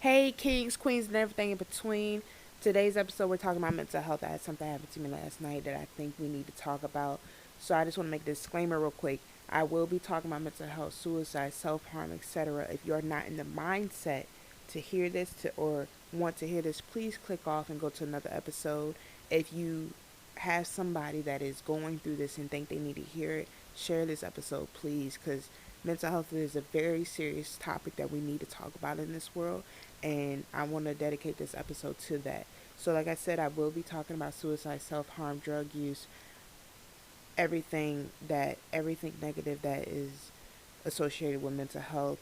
Hey, kings, queens, and everything in between. Today's episode, we're talking about mental health. I had something happen to me last night that I think we need to talk about. So I just want to make a disclaimer real quick. I will be talking about mental health, suicide, self harm, etc. If you're not in the mindset to hear this or want to hear this, please click off and go to another episode. If you have somebody that is going through this and think they need to hear it, share this episode, please, because mental health is a very serious topic that we need to talk about in this world, and I want to dedicate this episode to that. So, like I said, I will be talking about suicide, self harm, drug use, everything negative that is associated with mental health.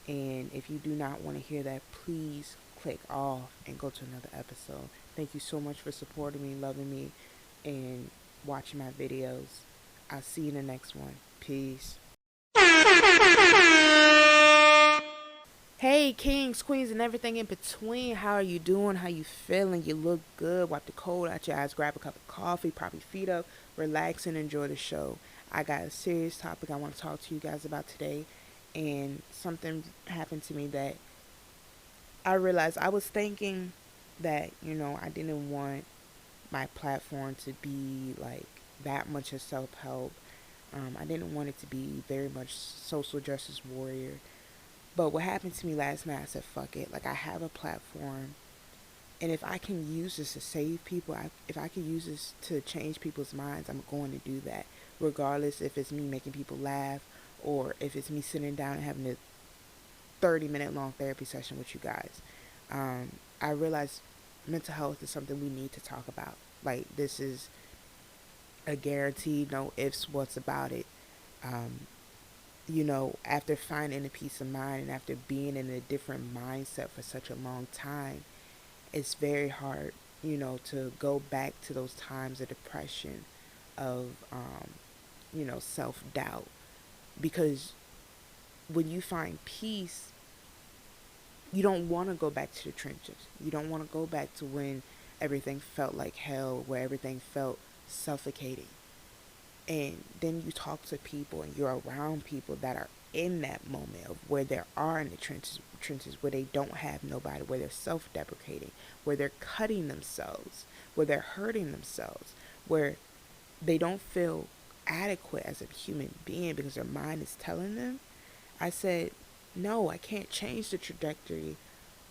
And if you do not want to hear that, please click off and go to another episode. Thank you so much for supporting me, loving me, and watching my videos. I'll see you in the next one. Peace. Hey, kings, queens, and everything in between. How are you doing? How you feeling? You look good. Wipe the cold out your eyes. Grab a cup of coffee. Prop your feet up. Relax and enjoy the show. I got a serious topic I want to talk to you guys about today. And something happened to me that I realized I was thinking that, I didn't want my platform to be like that much of self help. I didn't want it to be very much social justice warrior. But what happened to me last night, I said, fuck it. Like, I have a platform. And if I can use this to save people, if I can use this to change people's minds, I'm going to do that. Regardless if it's me making people laugh or if it's me sitting down and having a 30-minute long therapy session with you guys. I realize mental health is something we need to talk about. Like, this is a guarantee, no ifs, what's about it. Um, after finding a peace of mind and after being in a different mindset for such a long time, it's very hard, to go back to those times of depression, of, self doubt. Because when you find peace, you don't want to go back to the trenches. You don't want to go back to when everything felt like hell, where everything felt suffocating. And then you talk to people and you're around people that are in that moment of where they are in the trenches where they don't have nobody, where they're self-deprecating, where they're cutting themselves, where they're hurting themselves, where they don't feel adequate as a human being because their mind is telling them. I said, no, I can't change the trajectory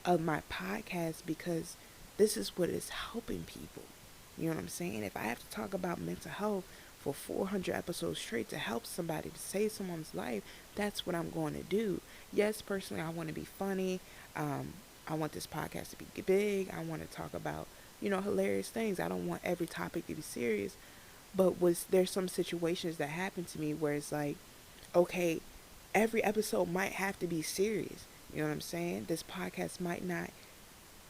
of my podcast because this is what is helping people. You know what I'm saying? If I have to talk about mental health for 400 episodes straight to help somebody, to save someone's life, that's what I'm going to do. Yes, personally, I want to be funny. I want this podcast to be big. I want to talk about, hilarious things. I don't want every topic to be serious. But there's some situations that happen to me where it's like, okay, every episode might have to be serious. You know what I'm saying? This podcast might not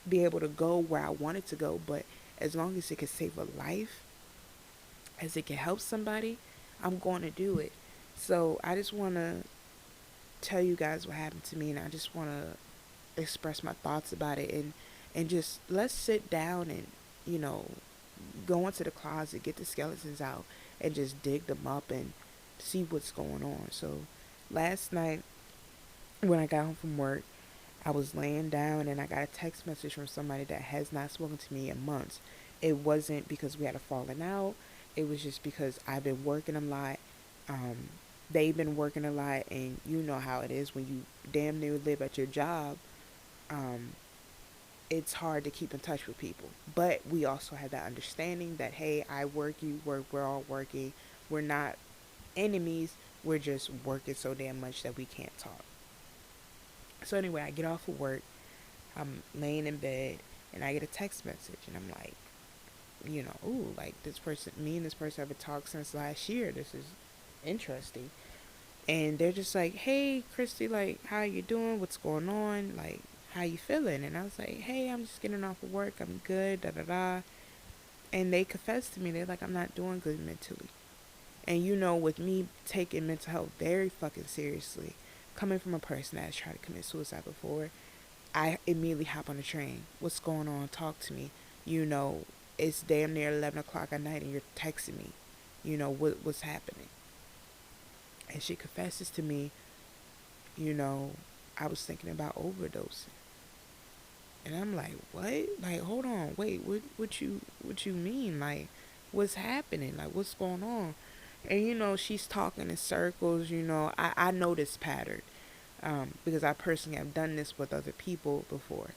be able to go where I want it to go, but as long as it can save a life, as it can help somebody, I'm going to do it. So I just want to tell you guys what happened to me, and I just want to express my thoughts about it, and just let's sit down and, you know, go into the closet, get the skeletons out, and just dig them up and see what's going on. So last night when I got home from work, I was laying down and I got a text message from somebody that has not spoken to me in months. It wasn't because we had a falling out. It was just because I've been working a lot. Um, they've been working a lot, and you know how it is when you damn near live at your job. Um, it's hard to keep in touch with people. But we also have that understanding that, hey, I work, you work, we're all working. We're not enemies. We're just working so damn much that we can't talk. So anyway, I get off of work. I'm laying in bed, and I get a text message, and I'm like, ooh, like this person, me and this person haven't talked since last year. This is interesting. And they're just like, hey, Kristy, like, how you doing? What's going on? Like, how you feeling? And I was like, hey, I'm just getting off of work. I'm good, da da da. And they confessed to me, they're like, I'm not doing good mentally. And with me taking mental health very fucking seriously, coming from a person that has tried to commit suicide before, I immediately hop on the train. What's going on? Talk to me. It's damn near 11 o'clock at night and you're texting me. What's happening? And she confesses to me, I was thinking about overdosing. And I'm like, what? Like, hold on, wait, what you mean? Like, what's happening? Like, what's going on? And she's talking in circles. I know this pattern, because I personally have done this with other people before,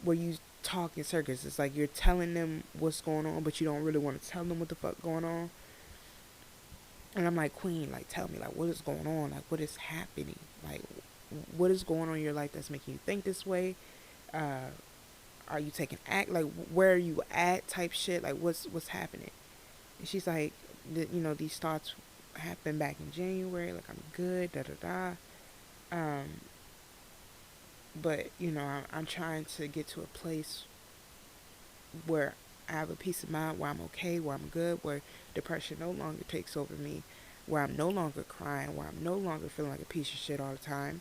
where you talk in circles. It's like you're telling them what's going on, but you don't really want to tell them what the fuck going on. And I'm like, Queen, like, tell me, like, what is going on? Like, what is happening? Like, what is going on in your life that's making you think this way? Uh, are you taking act? Like, where are you at? Type shit. Like, what's happening? And she's like, these thoughts happened back in January. Like, I'm good. Da da da. Um, but I'm trying to get to a place where I have a peace of mind, where I'm okay, where I'm good, where depression no longer takes over me, where I'm no longer crying, where I'm no longer feeling like a piece of shit all the time.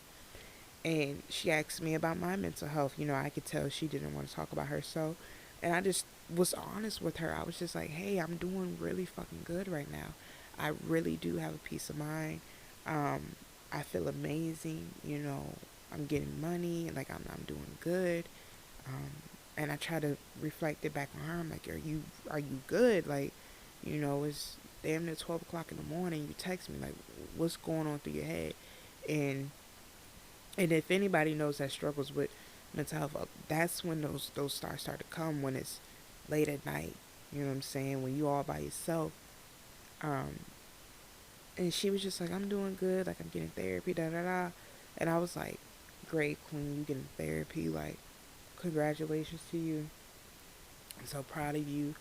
And she asked me about my mental health. I could tell she didn't want to talk about herself. And I just was honest with her. I was just like, hey, I'm doing really fucking good right now. I really do have a peace of mind. I feel amazing. I'm getting money. Like, I'm doing good. Um, and I try to reflect it back on her. I'm like, are you good? Like, it's damn near 12 o'clock in the morning. You text me, like, what's going on through your head? And if anybody knows that struggles with mental health, that's when those stars start to come, when it's late at night. You know what I'm saying? When you all by yourself. Um, and she was just like, I'm doing good. Like, I'm getting therapy, da da da. And I was like, great, Queen, you getting therapy. Like, congratulations to you. I'm so proud of you.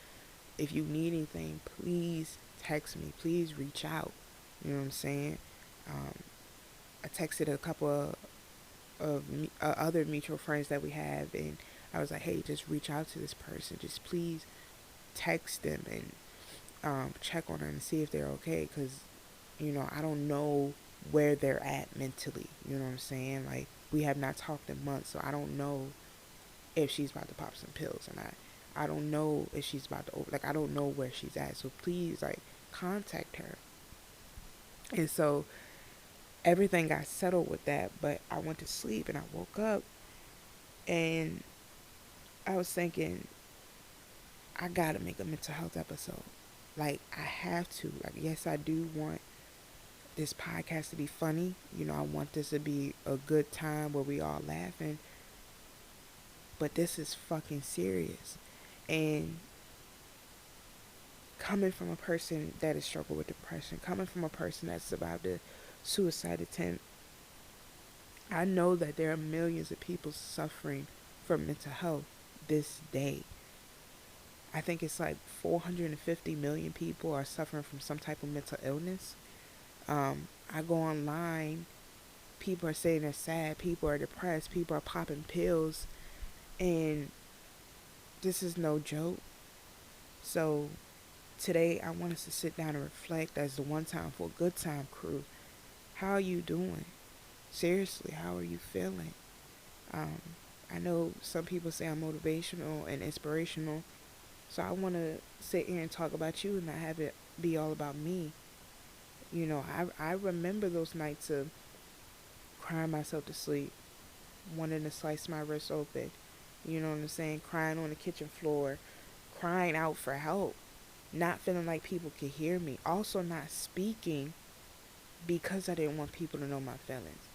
If you need anything, please text me. Please reach out. You know what I'm saying? Um, I texted a couple of other mutual friends that we have, and I was like, hey, just reach out to this person. Just please text them and check on her and see if they're okay, because I don't know where they're at mentally. You know what I'm saying? Like, we have not talked in months, so I don't know if she's about to pop some pills or not. I don't know if she's about to I don't know where she's at. So please, like, contact her. And so everything got settled with that, but I went to sleep and I woke up and I was thinking, I gotta make a mental health episode. Like, I have to. Like, yes, I do want this podcast to be funny. I want this to be a good time where we all laughing. But this is fucking serious. And coming from a person that has struggled with depression, coming from a person that survived a suicide attempt, I know that there are millions of people suffering from mental health this day. I think it's like 450 million people are suffering from some type of mental illness. I go online, people are saying they're sad, people are depressed, people are popping pills, and this is no joke. So today I want us to sit down and reflect as the One Time for a Good Time crew. How are you doing? Seriously, how are you feeling? Um, I know some people say I'm motivational and inspirational, so I want to sit here and talk about you and not have it be all about me. I remember those nights of crying myself to sleep, wanting to slice my wrist open. You know what I'm saying? Crying on the kitchen floor, crying out for help, not feeling like people could hear me. Also, not speaking because I didn't want people to know my feelings.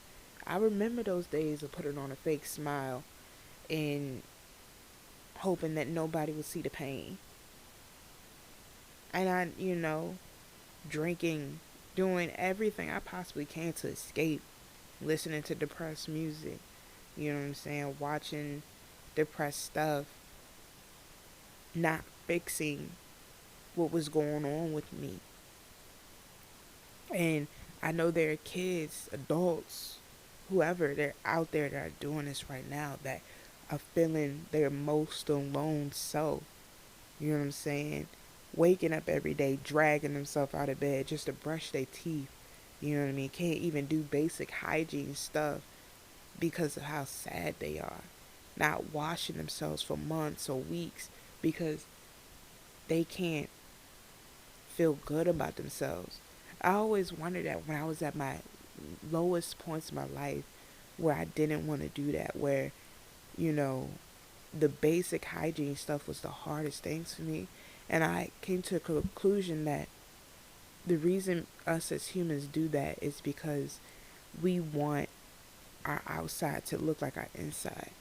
I remember those days of putting on a fake smile and hoping that nobody would see the pain. And drinking, doing everything I possibly can to escape, listening to depressed music, you know what I'm saying, watching depressed stuff, not fixing what was going on with me. And I know there are kids, adults, whoever, they're out there that are doing this right now, that are feeling their most alone self. You know what I'm saying? Waking up every day, dragging themselves out of bed just to brush their teeth. You know what I mean? Can't even do basic hygiene stuff because of how sad they are. Not washing themselves for months or weeks because they can't feel good about themselves. I always wondered that when I was at my lowest points in my life, where I didn't want to do that, where, you know, the basic hygiene stuff was the hardest things for me. And I came to a conclusion that the reason us as humans do that is because we want our outside to look like our inside.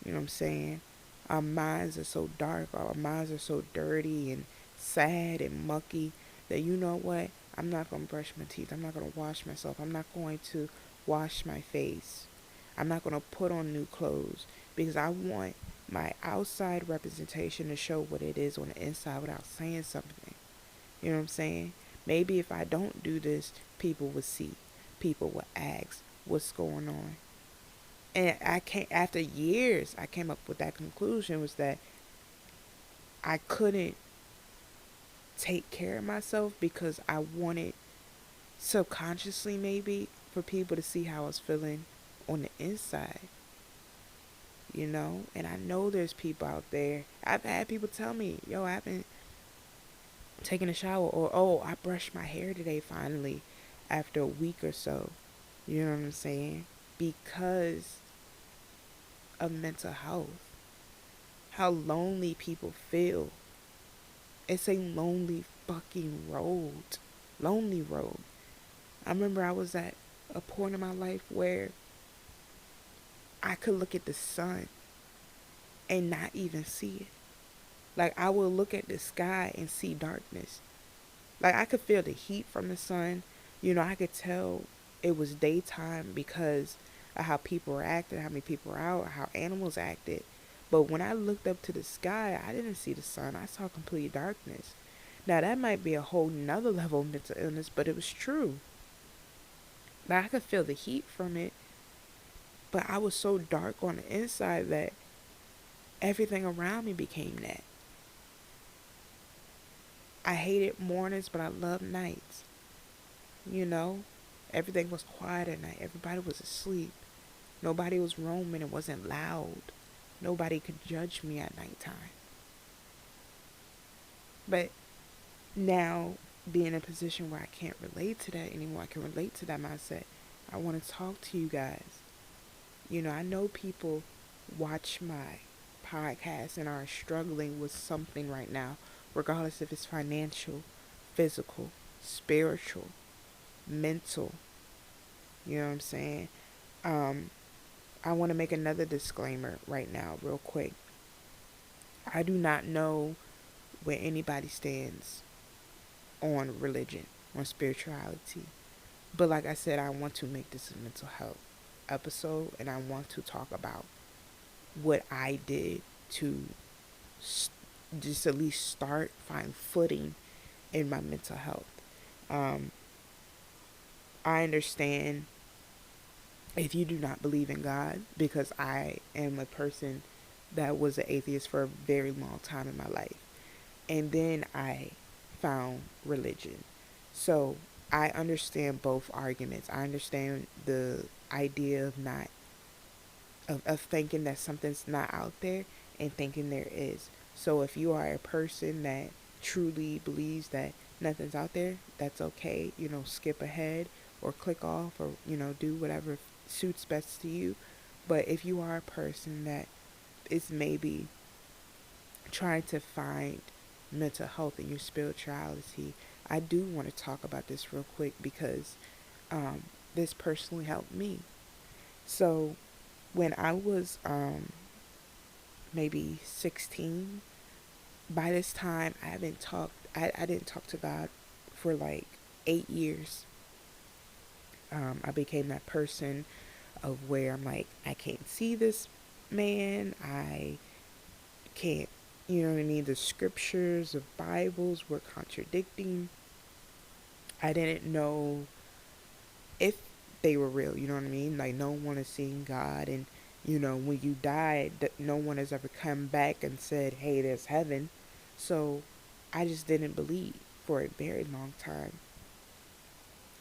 You know what I'm saying? Our minds are so dark, our minds are so dirty and sad and mucky that, you know what? I'm not going to brush my teeth. I'm not going to wash myself. I'm not going to wash my face. I'm not going to put on new clothes because I want my outside representation to show what it is on the inside without saying something. You know what I'm saying? Maybe if I don't do this, people will see. People will ask, what's going on? And I can't, after years, I came up with that conclusion was that I couldn't take care of myself because I wanted, subconsciously maybe, for people to see how I was feeling on the inside, you know? And I know there's people out there. I've had people tell me, yo, I haven't taken a shower, or, oh, I brushed my hair today finally after a week or so. You know what I'm saying? Because of mental health. How lonely people feel. It's a lonely fucking road. Lonely road. I remember I was at a point in my life where I could look at the sun and not even see it. Like, I would look at the sky and see darkness. Like, I could feel the heat from the sun. You know, I could tell it was daytime because of how people were acting, how many people were out, how animals acted. But when I looked up to the sky, I didn't see the sun. I saw complete darkness. Now, that might be a whole nother level of mental illness, but it was true. Like, I could feel the heat from it, but I was so dark on the inside that everything around me became that. I hated mornings, but I loved nights. You know, everything was quiet at night. Everybody was asleep. Nobody was roaming. It wasn't loud. Nobody could judge me at nighttime. But now, being in a position where I can't relate to that anymore, I can relate to that mindset. I want to talk to you guys. You know, I know people watch my podcast and are struggling with something right now, regardless if it's financial, physical, spiritual, mental. You know what I'm saying? I want to make another disclaimer right now, real quick. I do not know where anybody stands on religion, on spirituality. But like I said, I want to make this a mental health episode, and I want to talk about what I did to just at least start, find footing in my mental health. Um, I understand if you do not believe in God, because I am a person that was an atheist for a very long time in my life. And then I found religion. So I understand both arguments. I understand the idea of not of thinking that something's not out there and thinking there is. So if you are a person that truly believes that nothing's out there, that's okay. You know, skip ahead or click off, or, you know, do whatever suits best to you. But if you are a person that is maybe trying to find mental health in your spirituality, I do want to talk about this real quick because this personally helped me. So when I was maybe 16, by this time I didn't talk to God for like 8 years. I became that person of where I'm like, I can't see this man. I can't, you know what I mean? The scriptures of Bibles were contradicting. I didn't know if they were real, you know what I mean? Like, no one has seen God, and, you know, when you die, no one has ever come back and said, hey, there's heaven. So I just didn't believe for a very long time.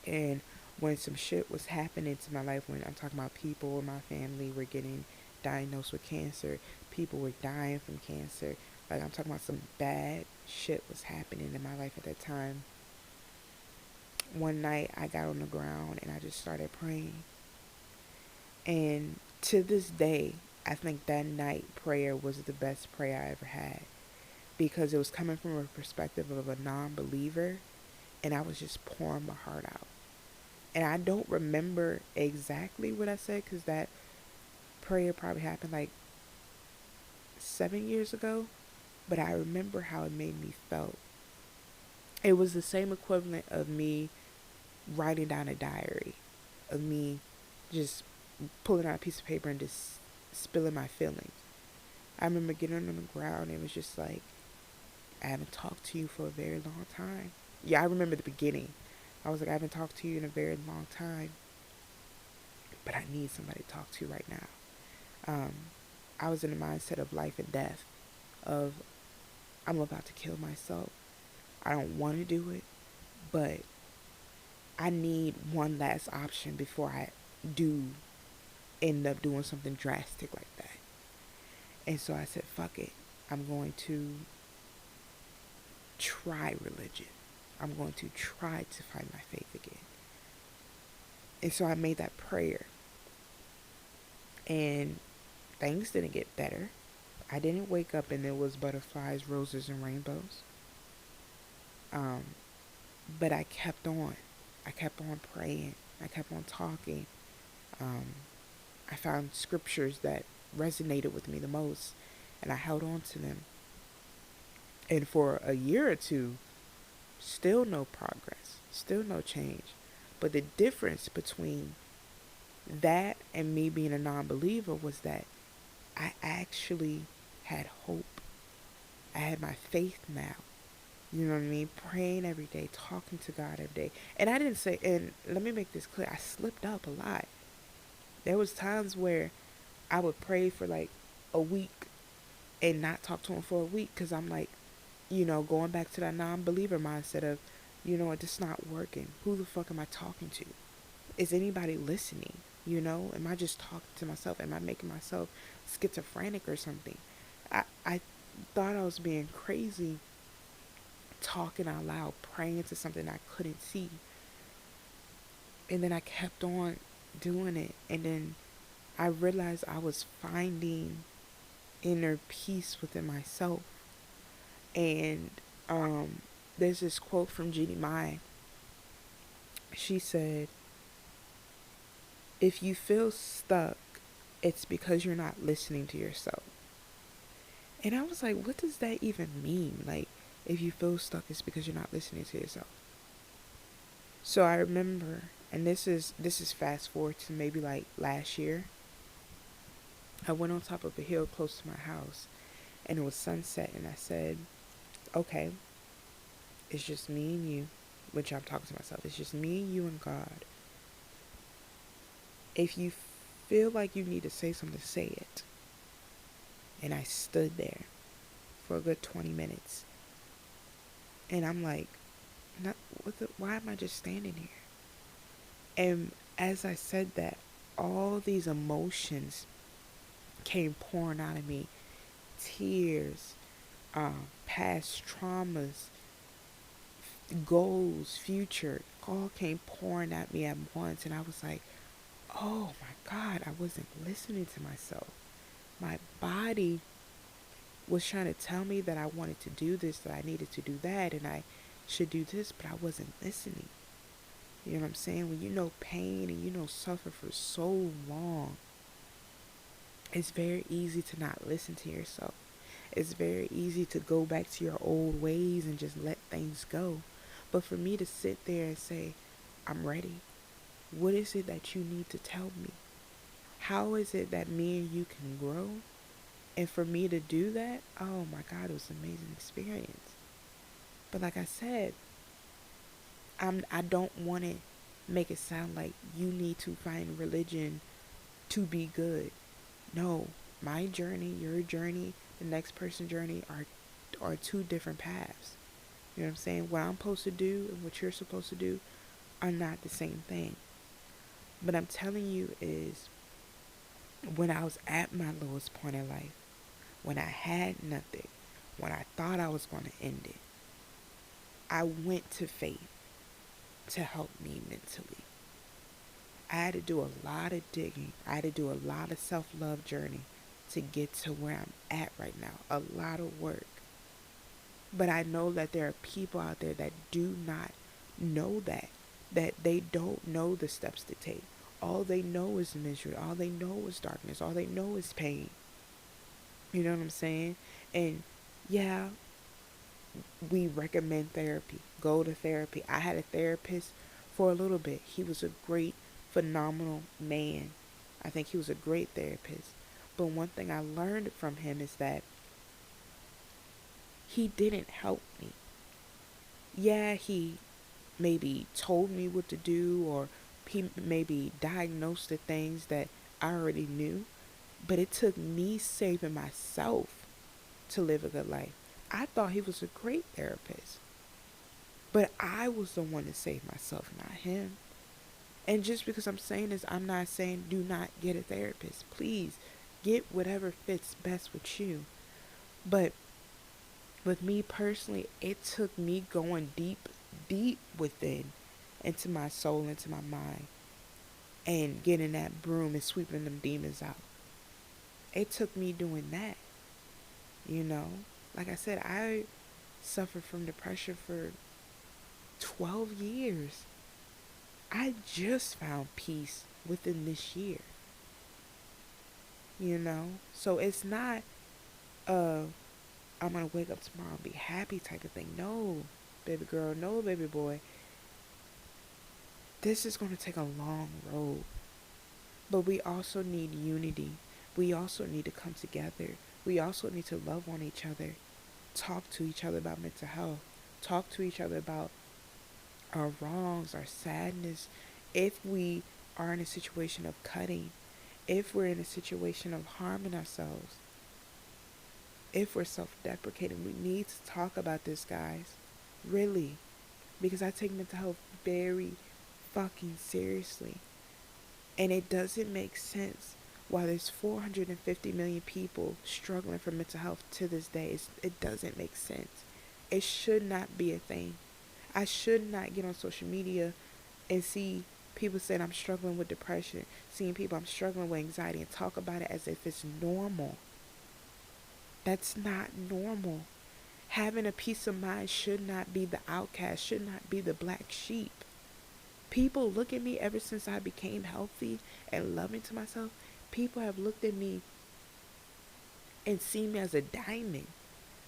And when some shit was happening to my life, when I'm talking about people in my family were getting diagnosed with cancer, people were dying from cancer, like, I'm talking about some bad shit was happening in my life at that time. One night I got on the ground and I just started praying. And to this day, I think that night prayer was the best prayer I ever had, because it was coming from a perspective of a non-believer, and I was just pouring my heart out. And I don't remember exactly what I said, because that prayer probably happened like 7 years ago, but I remember how it made me felt. It was the same equivalent of me writing down a diary, of me just pulling out a piece of paper and just spilling my feelings. I remember getting on the ground and it was just like, I haven't talked to you for a very long time. Yeah, I remember the beginning. I was like, I haven't talked to you in a very long time, but I need somebody to talk to right now. Um, I was in the mindset of life and death, of I'm about to kill myself. I don't want to do it, but I need one last option before I do end up doing something drastic like that. And so I said, fuck it. I'm going to try religion. I'm going to try to find my faith again. And so I made that prayer. And things didn't get better. I didn't wake up and there was butterflies, roses, and rainbows. Um, but I kept on. I kept on praying. I kept on talking. Um, I found scriptures that resonated with me the most, and I held on to them. And for a year or two, still no progress, still no change. But the difference between that and me being a non-believer was that I actually had hope. I had my faith now. You know what I mean? Praying every day, talking to God every day. And I didn't say, and let me make this clear, I slipped up a lot. There was times where I would pray for like a week and not talk to him for a week, because I'm like, going back to that non-believer mindset of, it's not working. Who the fuck am I talking to? Is anybody listening? Am I just talking to myself? Am I making myself schizophrenic or something? I thought I was being crazy, talking out loud, praying to something I couldn't see. And then I kept on doing it. And then I realized I was finding inner peace within myself. And there's this quote from Jeannie Mai. She said, if you feel stuck, it's because you're not listening to yourself. And I was like, what does that even mean? Like, if you feel stuck, it's because you're not listening to yourself. So I remember, and this is fast forward to maybe like last year. I went on top of a hill close to my house, and it was sunset, and I said, okay, it's just me and you, which I'm talking to myself. It's just me, you, and God. If you feel like you need to say something, say it. And I stood there for a good 20 minutes. And I'm like, why am I just standing here? And as I said that, all these emotions came pouring out of me. Tears, past traumas, goals, future, all came pouring at me at once. And I was like, oh my God, I wasn't listening to myself. My body was trying to tell me that I wanted to do this, that I needed to do that, and I should do this, but I wasn't listening. You know what I'm saying? When you know pain and you know suffer for so long, it's very easy to not listen to yourself. It's very easy to go back to your old ways and just let things go. But for me to sit there and say, I'm ready. What is it that you need to tell me? How is it that me and you can grow? And for me to do that, oh my God, it was an amazing experience. But like I said, I don't want to make it sound like you need to find religion to be good. No, my journey, your journey, the next person's journey are two different paths. You know what I'm saying? What I'm supposed to do and what you're supposed to do are not the same thing. But I'm telling you is, when I was at my lowest point in life, when I had nothing, when I thought I was going to end it, I went to faith to help me mentally. I had to do a lot of digging. I had to do a lot of self-love journey to get to where I'm at right now. A lot of work. But I know that there are people out there that do not know that they don't know the steps to take. All they know is misery. All they know is darkness. All they know is pain. You know what I'm saying? And yeah, we recommend therapy. Go to therapy. I had a therapist for a little bit. He was a great, phenomenal man. I think he was a great therapist. But one thing I learned from him is that he didn't help me. Yeah, he maybe told me what to do, or he maybe diagnosed the things that I already knew, but it took me saving myself to live a good life. I thought he was a great therapist, but I was the one to save myself, not him. And just because I'm saying this, I'm not saying do not get a therapist. Please get whatever fits best with you. But with me personally, it took me going deep, deep within, into my soul, into my mind, and getting that broom and sweeping them demons out. It took me doing that, you know. Like I said, I suffered from depression for 12 years. I just found peace within this year, you know. So it's not uh I'm gonna wake up tomorrow and be happy type of thing. No, baby girl, no, baby boy. This is gonna take a long road. But we also need unity. We also need to come together. We also need to love on each other. Talk to each other about mental health. Talk to each other about our wrongs, our sadness. If we are in a situation of cutting, if we're in a situation of harming ourselves, if we're self-deprecating, we need to talk about this, guys. Really. Because I take mental health very fucking seriously. And it doesn't make sense why there's 450 million people struggling for mental health to this day. It doesn't make sense. It should not be a thing. I should not get on social media and see people saying I'm struggling with depression, seeing people I'm struggling with anxiety, and talk about it as if it's normal. That's not normal. Having a peace of mind should not be the outcast, should not be the black sheep. People look at me ever since I became healthy and loving to myself. People have looked at me and seen me as a diamond.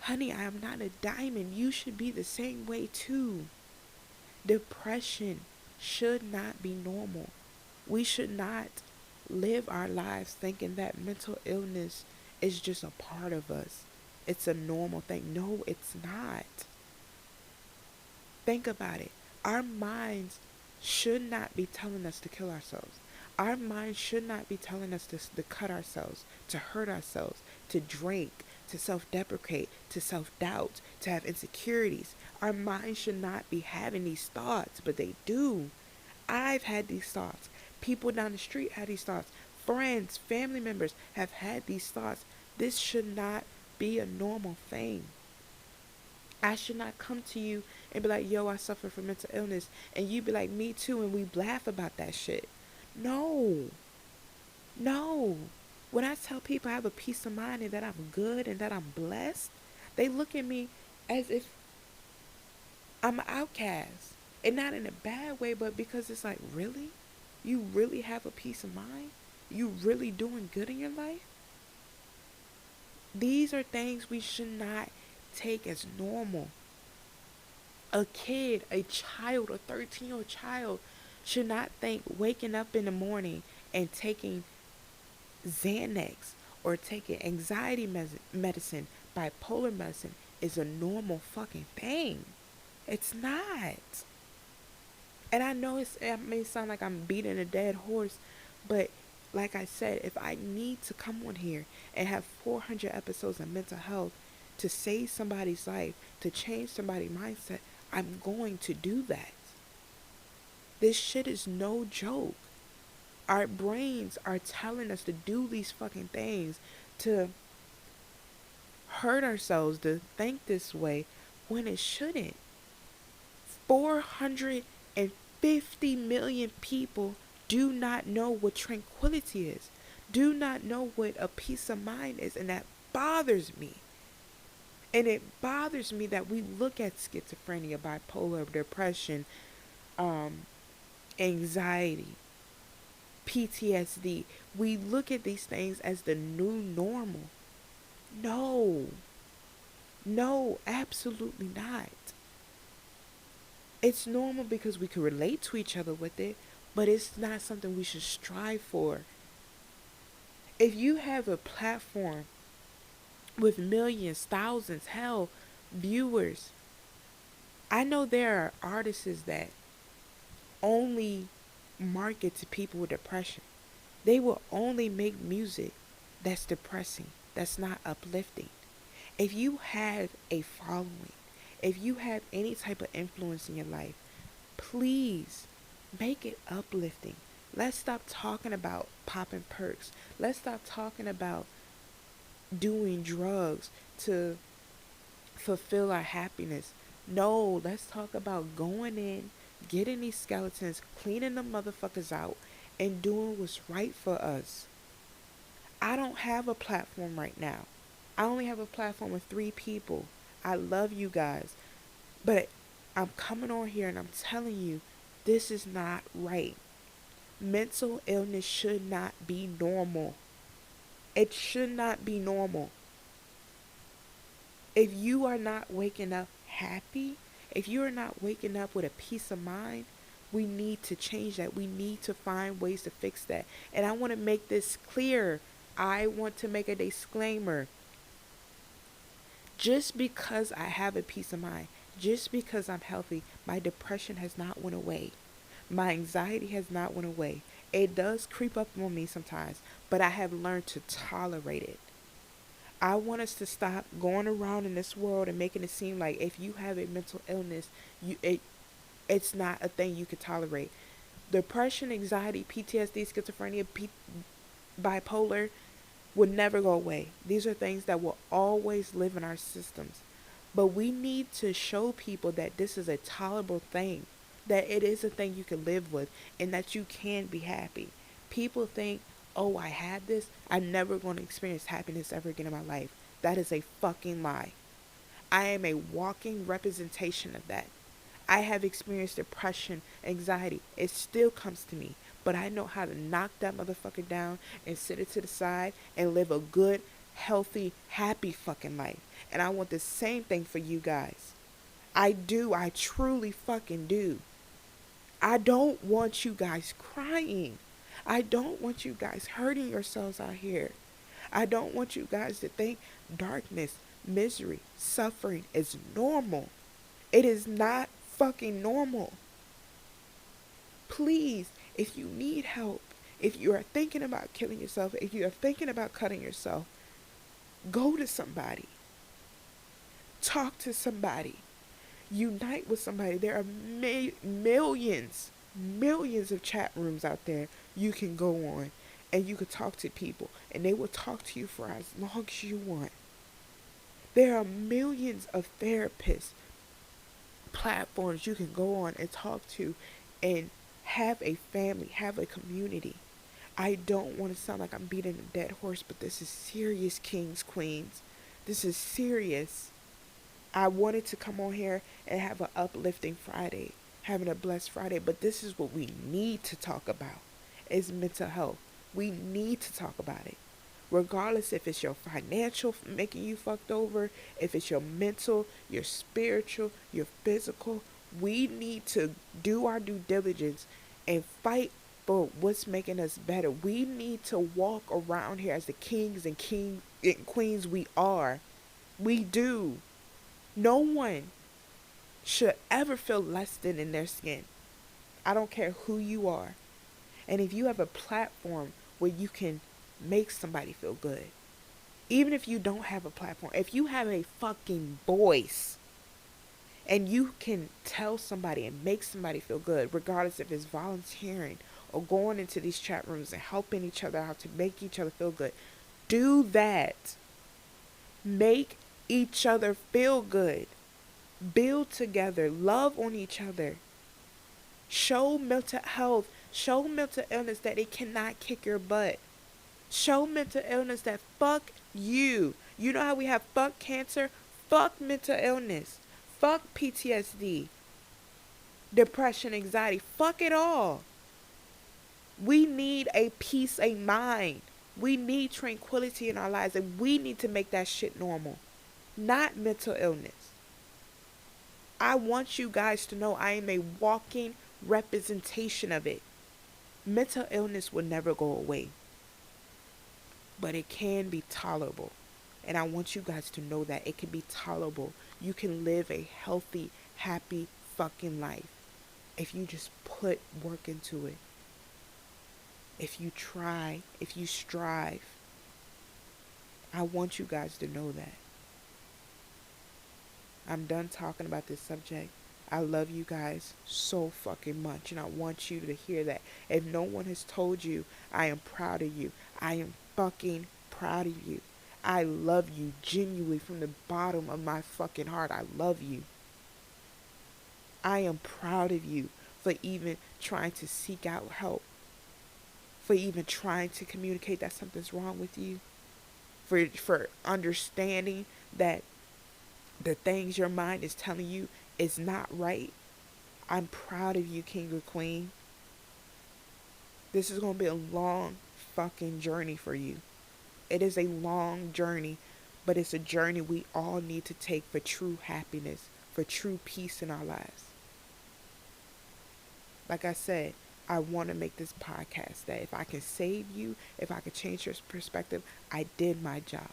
Honey, I am not a diamond. You should be the same way too. Depression should not be normal. We should not live our lives thinking that mental illness is just a part of us. It's a normal thing. No, it's not. Think about it. Our minds should not be telling us to kill ourselves. Our minds should not be telling us to cut ourselves, to hurt ourselves, to drink, to self-deprecate, to self-doubt, to have insecurities. Our minds should not be having these thoughts, but they do. I've had these thoughts. People down the street had these thoughts. Friends, family members have had these thoughts. This should not be a normal thing. I should not come to you and be like, yo, I suffer from mental illness. And you be like, me too. And we laugh about that shit. No. No. When I tell people I have a peace of mind and that I'm good and that I'm blessed, they look at me as if I'm an outcast. And not in a bad way, but because it's like, really? You really have a peace of mind? You really doing good in your life? These are things we should not take as normal. A kid, a child, a 13-year-old child should not think waking up in the morning and taking Xanax or taking anxiety medicine, bipolar medicine is a normal fucking thing. It's not. And I know it may sound like I'm beating a dead horse, but like I said, if I need to come on here and have 400 episodes of mental health to save somebody's life, to change somebody's mindset, I'm going to do that. This shit is no joke. Our brains are telling us to do these fucking things, to hurt ourselves, to think this way when it shouldn't. 450 million people do not know what tranquility is. do not know what a peace of mind is, and that bothers me. And it bothers me that we look at schizophrenia, bipolar, depression, um, anxiety, PTSD. We look at these things as the new normal. No, no, absolutely not. It's normal because we can relate to each other with it, but it's not something we should strive for. If you have a platform with millions, thousands, hell, viewers, I know there are artists that only market to people with depression. They will only make music that's depressing, that's not uplifting. If you have a following, if you have any type of influence in your life, please make it uplifting. Let's stop talking about popping perks. Let's stop talking about doing drugs to fulfill our happiness. No, let's talk about going in, getting these skeletons, cleaning the motherfuckers out, and doing what's right for us. I don't have a platform right now. I only have a platform with 3 people. I love you guys. But I'm coming on here and I'm telling you, this is not right. Mental illness should not be normal. It should not be normal. If you are not waking up happy, if you are not waking up with a peace of mind, we need to change that. We need to find ways to fix that. And I want to make this clear. I want to make a disclaimer. Just because I have a peace of mind, just because I'm healthy, my depression has not went away. My anxiety has not went away. It does creep up on me sometimes, but I have learned to tolerate it. I want us to stop going around in this world and making it seem like if you have a mental illness, it's not a thing you can tolerate. Depression, anxiety, PTSD, schizophrenia, bipolar will never go away. These are things that will always live in our systems. But we need to show people that this is a tolerable thing, that it is a thing you can live with, and that you can be happy. People think, oh, I had this, I'm never going to experience happiness ever again in my life. That is a fucking lie. I am a walking representation of that. I have experienced depression, anxiety. It still comes to me. But I know how to knock that motherfucker down and sit it to the side and live a good, healthy, happy fucking life. And I want the same thing for you guys. I do. I truly fucking do. I don't want you guys crying. I don't want you guys hurting yourselves out here. I don't want you guys to think darkness, misery, suffering is normal. It is not fucking normal. Please, if you need help, if you are thinking about killing yourself, if you are thinking about cutting yourself, go to somebody. Talk to somebody. Unite with somebody. There are millions of chat rooms out there you can go on and you can talk to people and they will talk to you for as long as you want. There are millions of therapists, platforms you can go on and talk to and have a family, have a community. I don't want to sound like I'm beating a dead horse, but this is serious, kings, queens. This is serious. I wanted to come on here and have an uplifting Friday, having a blessed Friday, but this is what we need to talk about, is mental health. We need to talk about it. Regardless if it's your financial making you fucked over, if it's your mental, your spiritual, your physical, we need to do our due diligence and fight for what's making us better. We need to walk around here as the kings and queens we are. We do. No one should ever feel less than in their skin. I don't care who you are. And if you have a platform where you can make somebody feel good, even if you don't have a platform, if you have a fucking voice and you can tell somebody and make somebody feel good, regardless if it's volunteering or going into these chat rooms and helping each other out to make each other feel good, do that. Make each other feel good. Build together. Love on each other. Show mental health. Show mental illness that it cannot kick your butt. Show mental illness that fuck you. You know how we have fuck cancer? Fuck mental illness. Fuck PTSD, depression, anxiety. Fuck it all. We need a peace of mind. We need tranquility in our lives, and we need to make that shit normal, not mental illness. I want you guys to know I am a walking representation of it. Mental illness will never go away, but it can be tolerable. And I want you guys to know that it can be tolerable. You can live a healthy, happy fucking life if you just put work into it. If you try, if you strive. I want you guys to know that. I'm done talking about this subject. I love you guys so fucking much, and I want you to hear that. If no one has told you, I am proud of you. I am fucking proud of you. I love you genuinely from the bottom of my fucking heart. I love you. I am proud of you for even trying to seek out help, for even trying to communicate that something's wrong with you, for understanding that the things your mind is telling you is not right. I'm proud of you, king or queen. This is going to be a long fucking journey for you. It is a long journey, but it's a journey we all need to take for true happiness, for true peace in our lives. Like I said, I want to make this podcast that if I can save you, if I can change your perspective, I did my job.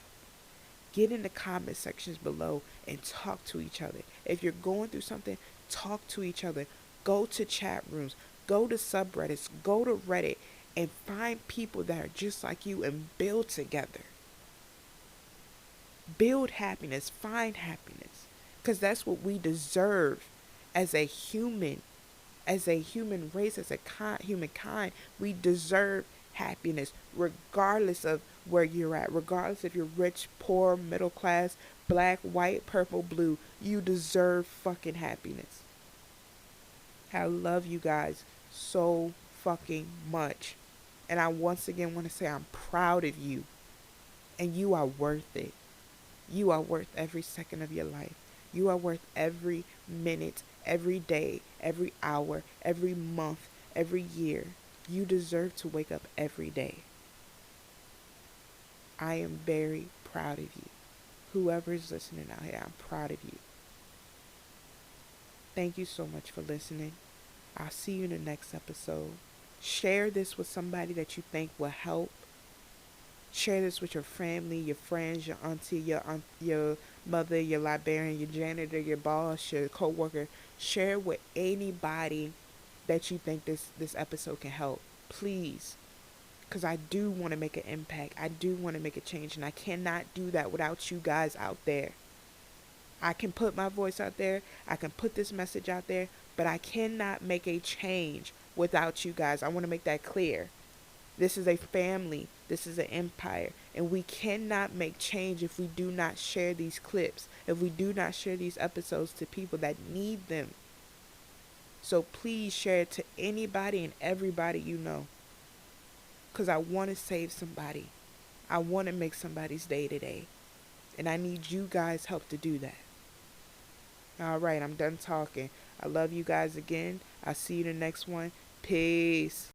Get in the comment sections below and talk to each other. If you're going through something, talk to each other. Go to chat rooms. Go to subreddits. Go to Reddit and find people that are just like you and build together. Build happiness. Find happiness. Because that's what we deserve as a human. As a human race, as a humankind, we deserve happiness regardless of where you're at, regardless if you're rich, poor, middle class, black, white, purple, blue. You deserve fucking happiness. I love you guys so fucking much. And I once again want to say I'm proud of you. And you are worth it. You are worth every second of your life. You are worth every minute, every day, every hour, every month, every year. You deserve to wake up every day. I am very proud of you. Whoever is listening out here, I'm proud of you. Thank you so much for listening. I'll see you in the next episode. Share this with somebody that you think will help. Share this with your family, your friends, your auntie, your mother, your librarian, your janitor, your boss, your coworker. Share it with anybody that you think this episode can help. Please. Because I do want to make an impact. I do want to make a change. And I cannot do that without you guys out there. I can put my voice out there. I can put this message out there. But I cannot make a change without you guys. I want to make that clear. This is a family. This is an empire. And we cannot make change if we do not share these clips. If we do not share these episodes to people that need them. So please share it to anybody and everybody you know. Because I want to save somebody. I want to make somebody's day today. And I need you guys' help to do that. Alright, I'm done talking. I love you guys again. I'll see you in the next one. Peace.